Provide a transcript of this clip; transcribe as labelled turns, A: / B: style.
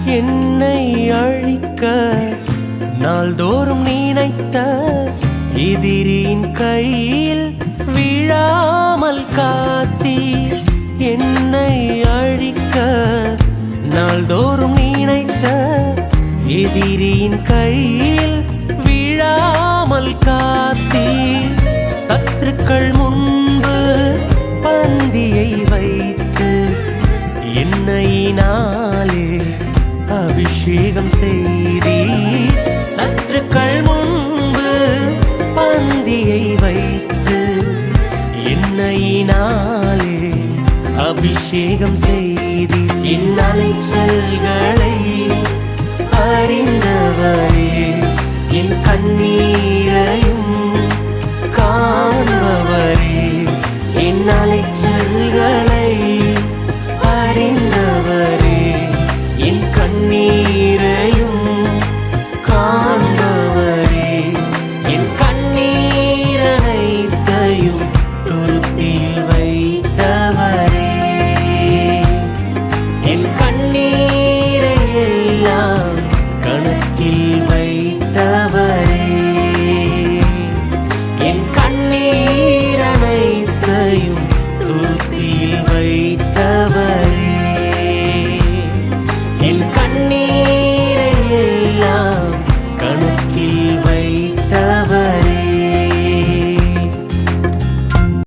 A: என்னை அழிக்க நாள்தோறும் நினைத்த எதிரின் கையில் விழாமல் காத்தீர். என்னை அழிக்க நாள்தோறும் நினைத்த எதிரின் கையில் விழாமல் காத்தீர். சத்துருக்கள் முன்பு பந்தியை வைத்து எண்ணெயினாலே அபிஷேகம் செய்தீர். சத்துருக்கள் முன்பு பந்தியை வைத்து எண்ணெயினாலே அபிஷேகம் செய்தீர். என் அலைச்சல்களை